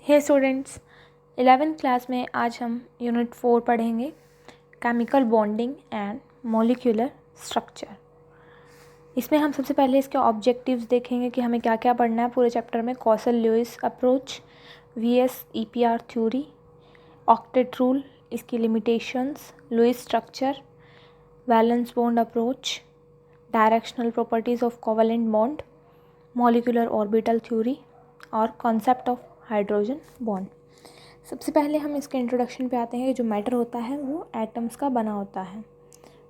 हे students, 11th class में आज हम यूनिट 4 पढ़ेंगे chemical bonding and molecular structure. इसमें हम सबसे पहले इसके ऑब्जेक्टिव्स देखेंगे कि हमें क्या क्या पढ़ना है पूरे चैप्टर में। Kossel Lewis approach, VS EPR theory, octet rule, इसकी limitations, Lewis structure, valence bond approach, directional properties of covalent bond, molecular orbital theory और कॉन्सेप्ट ऑफ हाइड्रोजन बॉन्ड। सबसे पहले हम इसके इंट्रोडक्शन पे आते हैं कि जो मैटर होता है वो एटम्स का बना होता है,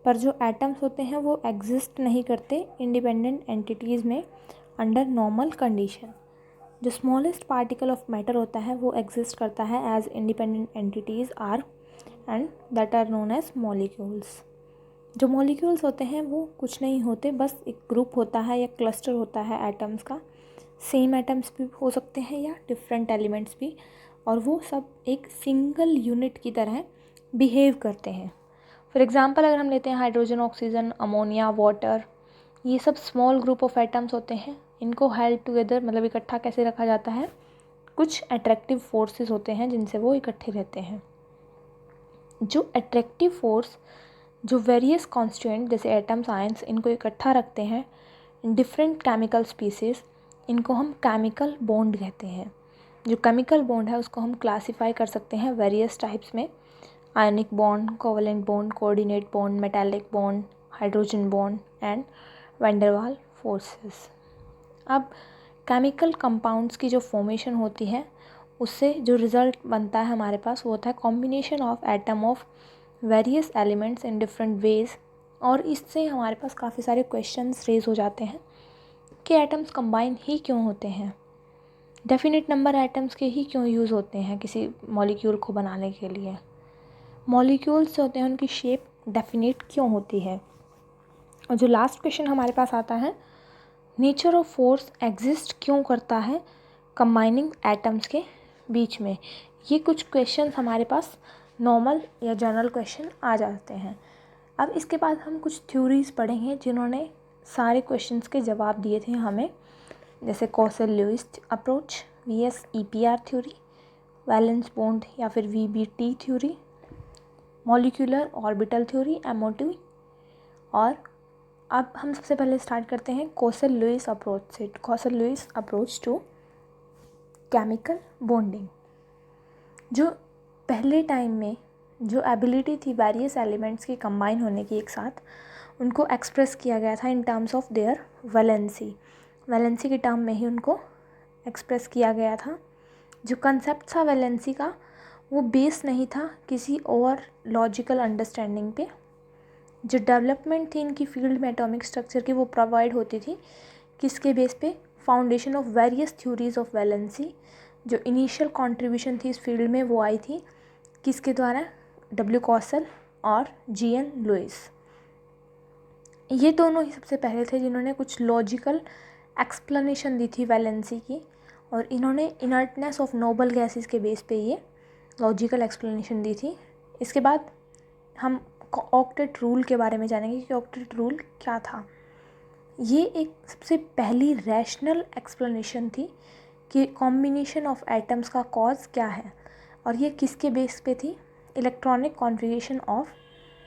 पर जो एटम्स होते हैं वो एग्जिस्ट नहीं करते इंडिपेंडेंट एंटिटीज़ में अंडर नॉर्मल कंडीशन। जो स्मॉलेस्ट पार्टिकल ऑफ मैटर होता है वो एग्जिस्ट करता है as independent entities are and that are known as molecules. जो मॉलिक्यूल्स होते हैं वो कुछ नहीं होते, बस एक ग्रुप होता है या क्लस्टर होता है एटम्स का। सेम एटम्स भी हो सकते हैं या डिफरेंट एलिमेंट्स भी, और वो सब एक सिंगल यूनिट की तरह बिहेव करते हैं। फॉर एग्जांपल अगर हम लेते हैं हाइड्रोजन, ऑक्सीजन, अमोनिया, वाटर, ये सब स्मॉल ग्रुप ऑफ एटम्स होते हैं। इनको हेल्ड टुगेदर मतलब इकट्ठा कैसे रखा जाता है, कुछ अट्रैक्टिव फोर्सेस होते हैं जिनसे वो इकट्ठे रहते हैं। जो अट्रैक्टिव फोर्स जो वेरियस कॉन्स्टिट्यूएंट जैसे एटम्स, आयंस, इनको इकट्ठा रखते हैं डिफरेंट केमिकल स्पीसीज़, इनको हम केमिकल बॉन्ड कहते हैं। जो केमिकल बॉन्ड है उसको हम क्लासीफाई कर सकते हैं वेरियस टाइप्स में: ionic bond, covalent bond, coordinate bond, metallic bond, hydrogen bond and van der Waals forces. अब केमिकल कंपाउंड्स की जो फॉर्मेशन होती है उससे जो रिज़ल्ट बनता है हमारे पास वो होता है combination of atom of various elements in different ways. और इससे हमारे पास काफ़ी सारे क्वेश्चंस रेज हो जाते हैं कि एटम्स कंबाइन ही क्यों होते हैं, डेफिनेट नंबर एटम्स के ही क्यों यूज़ होते हैं किसी मॉलिक्यूल को बनाने के लिए, मॉलिक्यूल्स जो होते हैं उनकी शेप डेफिनेट क्यों होती है। और जो लास्ट क्वेश्चन हमारे पास आता है, नेचर ऑफ फोर्स एग्जिस्ट क्यों करता है कंबाइनिंग एटम्स के बीच में। ये कुछ क्वेश्चंस हमारे पास नॉर्मल या जनरल क्वेश्चन आ जाते हैं। अब इसके बाद हम कुछ थ्योरीज पढ़ेंगे जिन्होंने सारे क्वेश्चंस के जवाब दिए थे हमें, जैसे Kossel Lewis approach, VS EPR theory, valence bond या फिर VBT theory, molecular orbital theory MOT. और अब हम सबसे पहले स्टार्ट करते हैं कॉसल लुईस अप्रोच से। Kossel Lewis approach to chemical bonding. जो पहले टाइम में जो एबिलिटी थी वेरियस एलिमेंट्स की कंबाइन होने की एक साथ, उनको एक्सप्रेस किया गया था in terms of their valency. Valency के टर्म में ही उनको एक्सप्रेस किया गया था। जो कंसेप्ट था वैलेंसी का वो बेस नहीं था किसी और लॉजिकल अंडरस्टैंडिंग पे। जो डेवलपमेंट थी इनकी फील्ड में एटॉमिक स्ट्रक्चर की वो प्रोवाइड होती थी किसके बेस पे, foundation of various theories of valency. जो इनिशियल कंट्रीब्यूशन थी इस फील्ड में वो आई थी किसके द्वारा, डब्ल्यू कॉसल और जीएन लुईस। ये दोनों ही सबसे पहले थे जिन्होंने कुछ लॉजिकल एक्सप्लेनेशन दी थी वैलेंसी की, और इन्होंने इनर्टनेस ऑफ नोबल गैसेस के बेस पे ये लॉजिकल एक्सप्लेनेशन दी थी। इसके बाद हम ऑक्टेट रूल के बारे में जानेंगे कि ऑक्टेट रूल क्या था। ये एक सबसे पहली रैशनल एक्सप्लेनेशन थी कि कॉम्बिनेशन ऑफ एटम्स का कॉज क्या है, और ये किसके बेस पे थी, electronic configuration of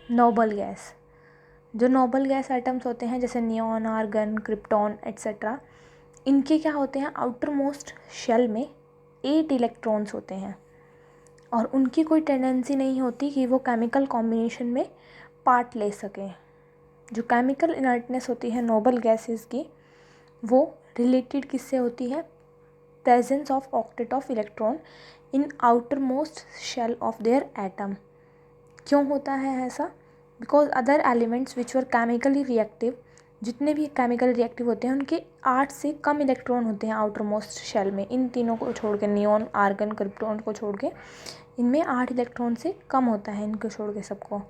noble gas. जो नोबल गैस एटम्स होते हैं जैसे नियॉन, आर्गन, क्रिप्टॉन एट्सेट्रा, इनके क्या होते हैं, आउटर मोस्ट शेल में 8 इलेक्ट्रॉन्स होते हैं, और उनकी कोई टेंडेंसी नहीं होती कि वो केमिकल कॉम्बिनेशन में पार्ट ले सकें। जो केमिकल इनर्टनेस होती है नोबल गैसेस की वो रिलेटेड किससे होती है, presence of octet of electron in outermost shell of their atom. क्यों होता है ऐसा, because other elements which were chemically reactive, जितने भी केमिकल रिएक्टिव होते हैं उनके 8 से कम इलेक्ट्रॉन होते हैं आउटर मोस्ट शेल में। इन तीनों को छोड़ के, नियॉन, आर्गन, क्रिप्टॉन को छोड़ के, इनमें 8 इलेक्ट्रॉन से कम होता है इनको छोड़ के सबको।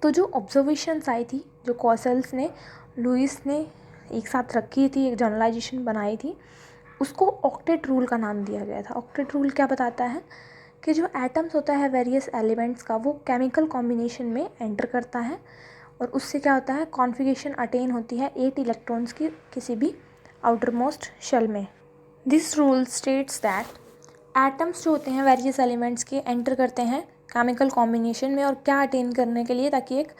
तो जो ऑब्जर्वेशंस आई थी, जो कॉसल्स ने, लुईस ने एक साथ रखी थी, एक जनरलाइजेशन बनाई थी, उसको ऑक्टेट रूल का नाम दिया गया था। ऑक्टेट रूल क्या बताता है कि जो एटम्स होता है वेरियस एलिमेंट्स का वो केमिकल कॉम्बिनेशन में एंटर करता है, और उससे क्या होता है, कॉन्फ़िगरेशन अटेन होती है 8 इलेक्ट्रॉन्स की किसी भी आउटर मोस्ट शेल में। This rule states that atoms जो होते हैं वेरियस एलिमेंट्स के एंटर करते हैं केमिकल कॉम्बिनेशन में, और क्या अटेन करने के लिए, ताकि एक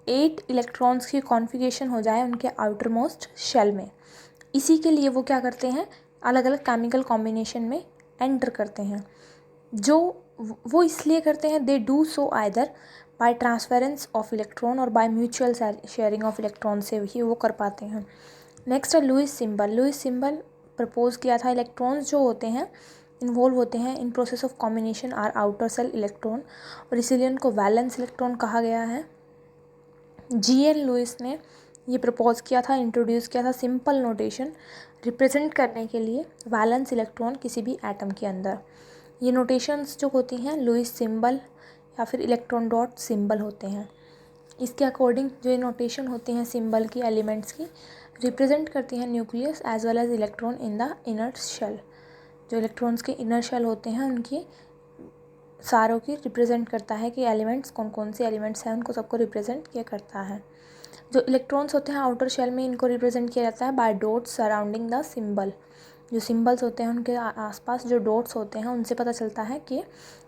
8 इलेक्ट्रॉन्स की कॉन्फ़िगरेशन हो जाए उनके आउटर मोस्ट शेल में। इसी के लिए वो क्या करते हैं, अलग अलग केमिकल कॉम्बिनेशन में एंटर करते हैं। जो वो इसलिए करते हैं, they do so either by transference of electron और by mutual sharing of electron से ही वो कर पाते हैं। नेक्स्ट है Lewis symbol. Lewis symbol propose किया था, इलेक्ट्रॉन्स जो होते हैं इन्वॉल्व होते हैं in process of combination are outer shell electron, और इसीलिए उनको वैलेंस इलेक्ट्रॉन कहा गया है। जी.एन. लुईस ने ये प्रपोज किया था, इंट्रोड्यूस किया था सिंपल नोटेशन रिप्रेजेंट करने के लिए वैलेंस इलेक्ट्रॉन किसी भी एटम के अंदर। ये नोटेशंस जो होती हैं लुईस सिंबल या फिर इलेक्ट्रॉन डॉट सिंबल होते हैं। इसके अकॉर्डिंग जो ये नोटेशन होती हैं सिंबल की, एलिमेंट्स की, रिप्रेजेंट करती हैं nucleus as well as electron in the inner shell. जो इलेक्ट्रॉन्स के इनर शेल होते हैं उनकी सारों की रिप्रेजेंट करता है कि एलिमेंट्स कौन कौन से एलिमेंट्स हैं, उनको सबको रिप्रेजेंट किया करता है। जो इलेक्ट्रॉन्स होते हैं आउटर शेल में, इनको रिप्रेजेंट किया जाता है by dots surrounding the symbol. जो सिंबल्स होते हैं उनके आसपास जो डॉट्स होते हैं उनसे पता चलता है कि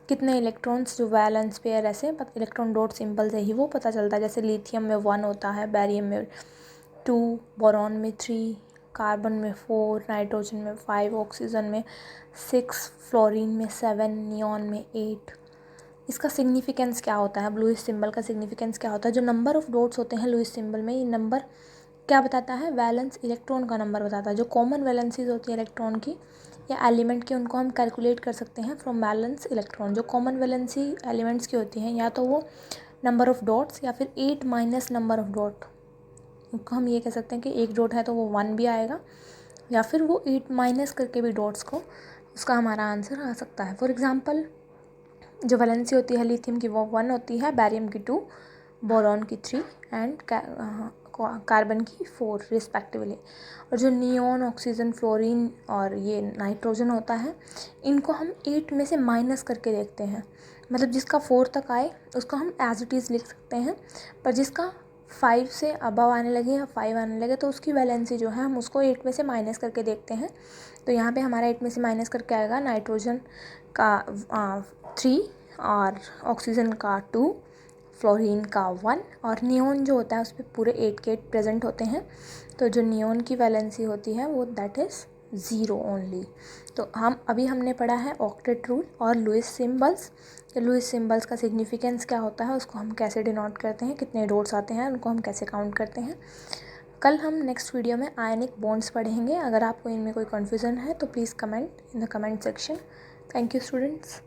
कितने इलेक्ट्रॉन्स, जो वैलेंस पेयर, ऐसे इलेक्ट्रॉन डॉट सिंबल से ही वो पता चलता है। जैसे लिथियम में 1 होता है, बैरियम में 2, बोरॉन में 3, कार्बन में 4, नाइट्रोजन में 5, ऑक्सीजन में 6, फ्लोरीन में 7, नियॉन में 8। इसका सिग्निफिकेंस क्या होता है, लुईस सिंबल का सिग्निफिकेंस क्या होता है? जो नंबर ऑफ डॉट्स होते हैं लुईस सिंबल में, ये नंबर क्या बताता है? वैलेंस इलेक्ट्रॉन का नंबर बताता है। जो कॉमन वैलेंसीज होती है इलेक्ट्रॉन की या एलिमेंट की, उनको हम कैलकुलेट कर सकते हैं फ्रॉम वैलेंस इलेक्ट्रॉन। जो कॉमन वैलेंसी एलिमेंट्स की होती हैं, या तो वो नंबर ऑफ डॉट्स या फिर 8 माइनस नंबर ऑफ डॉट, उनको हम ये कह सकते हैं कि एक डॉट है तो वो 1 भी आएगा, या फिर वो 8 माइनस करके भी डॉट्स को, उसका हमारा आंसर आ सकता है। फॉर एग्जांपल जो वैलेंसी होती है लिथियम की वो 1 होती है, बैरियम की 2, बोरॉन की 3 एंड कार्बन की 4 रिस्पेक्टिवली। और जो नियॉन, ऑक्सीजन, फ्लोरीन और ये नाइट्रोजन होता है, इनको हम 8 में से माइनस करके देखते हैं। मतलब जिसका 4 तक आए उसको हम एज इट इज़ लिख सकते हैं, पर जिसका 5 से अबव आने लगे या 5 आने लगे तो उसकी वैलेंसी जो है हम उसको 8 में से माइनस करके देखते हैं। तो यहाँ पे हमारा 8 में से माइनस करके आएगा नाइट्रोजन का 3 और ऑक्सीजन का 2, फ्लोरीन का 1, और नियॉन जो होता है उस पर पूरे 8 के 8 प्रेजेंट होते हैं। तो जो नियॉन की वैलेंसी होती है वो दैट इज़ 0 ओनली। तो हमने पढ़ा है ऑक्टेट रूल और लुईस सिंबल्स। लुईस सिंबल्स का सिग्निफिकेंस क्या होता है, उसको हम कैसे डिनोट करते हैं, कितने डॉट्स आते हैं, उनको हम कैसे काउंट करते हैं। कल हम नेक्स्ट वीडियो में आयनिक बॉन्ड्स पढ़ेंगे। अगर आपको इनमें कोई कन्फ्यूज़न है तो please comment in the comment section. Thank you students.